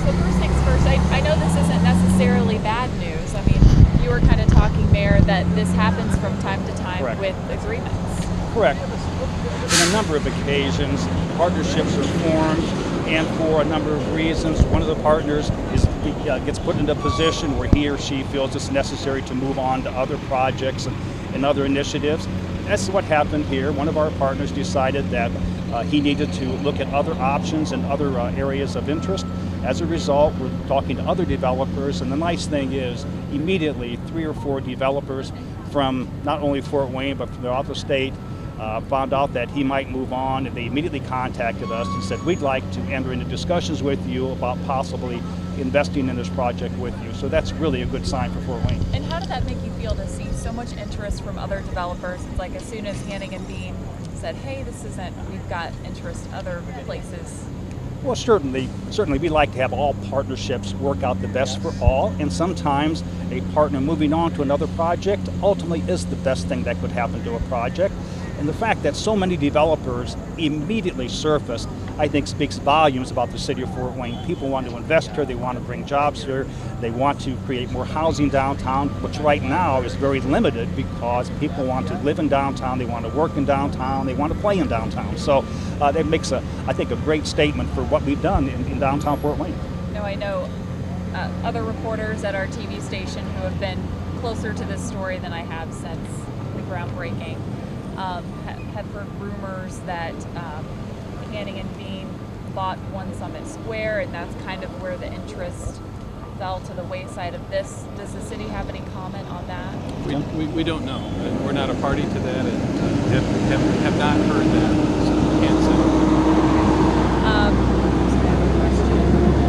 So first things first, I know this isn't necessarily bad news. I mean, you were kind of talking, Mayor, that this happens from time to time Correct. with agreements. Correct. In a number of occasions, partnerships are formed, and for a number of reasons, one of the partners gets put into a position where he or she feels it's necessary to move on to other projects and other initiatives. That's what happened here. One of our partners decided that he needed to look at other options and other areas of interest. As a result, we're talking to other developers, and the nice thing is immediately 3 or 4 developers from not only Fort Wayne but from throughout the state found out that he might move on, and they immediately contacted us and said, we'd like to enter into discussions with you about possibly investing in this project with you. So that's really a good sign for Fort Wayne. And how did that make you feel to see so much interest from other developers? It's like as soon as Hanning and Bean said, hey, this isn't, we've got interest other places. Well, certainly we like to have all partnerships work out the best for all, and sometimes a partner moving on to another project ultimately is the best thing that could happen to a project. And the fact that so many developers immediately surfaced, I think, speaks volumes about the city of Fort Wayne. People want to invest here, they want to bring jobs here, they want to create more housing downtown, which right now is very limited because people want to live in downtown, they want to work in downtown, they want to play in downtown. So that makes, I think, a great statement for what we've done in downtown Fort Wayne. Now, I know other reporters at our TV station who have been closer to this story than I have since the groundbreaking have heard rumors that Hanning and Bean bought One Summit Square, and that's kind of where the interest fell to the wayside of this. Does the city have any comment on that? We don't know. We're not a party to that, and have not heard that, so we can't say.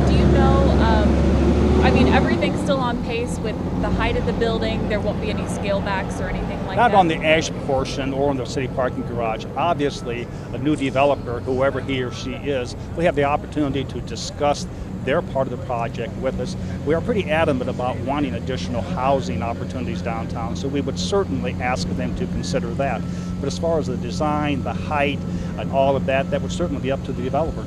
Do you know, I mean, everything's still on pace with the height of the building. There won't be any scale backs or anything like that? Not on the ash portion or on the city parking garage. Obviously, a new developer, whoever he or she is, will have the opportunity to discuss their part of the project with us. We are pretty adamant about wanting additional housing opportunities downtown, so we would certainly ask them to consider that. But as far as the design, the height, and all of that, that would certainly be up to the developer.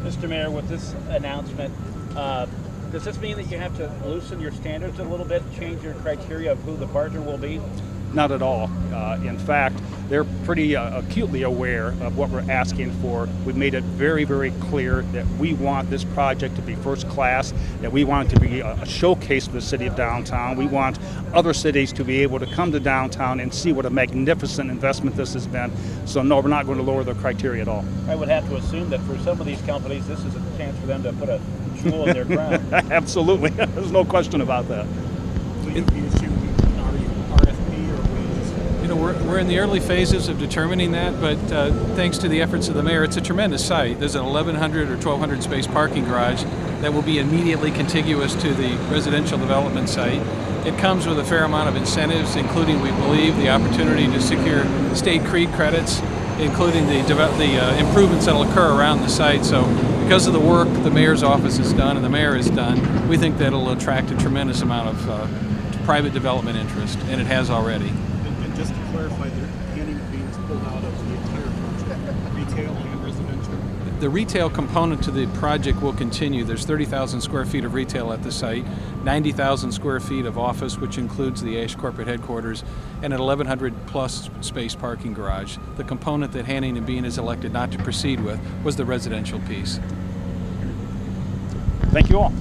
Mr. Mayor, with this announcement, does this mean that you have to loosen your standards a little bit, change your criteria of who the partner will be? Not at all. In fact, they're pretty acutely aware of what we're asking for. We've made it very, very clear that we want this project to be first class, that we want it to be a showcase for the city of downtown. We want other cities to be able to come to downtown and see what a magnificent investment this has been. So no, we're not going to lower the criteria at all. I would have to assume that for some of these companies, this is a chance for them to put a jewel in their crown. Absolutely. There's no question about that. So you assume RFP or we? You know, we're in the early phases of determining that, but thanks to the efforts of the mayor, it's a tremendous site. There's an 1,100 or 1,200 space parking garage that will be immediately contiguous to the residential development site. It comes with a fair amount of incentives, including, we believe, the opportunity to secure state CREED credits, including the improvements that will occur around the site. So because of the work the mayor's office has done and the mayor has done, we think that it'll attract a tremendous amount of private development interest, and it has already. And just to clarify, Hanning and Bean is pulled out of the entire project, retail and residential? The retail component to the project will continue. There's 30,000 square feet of retail at the site, 90,000 square feet of office, which includes the ASH corporate headquarters, and an 1,100 plus space parking garage. The component that Hanning and Bean has elected not to proceed with was the residential piece. Thank you all.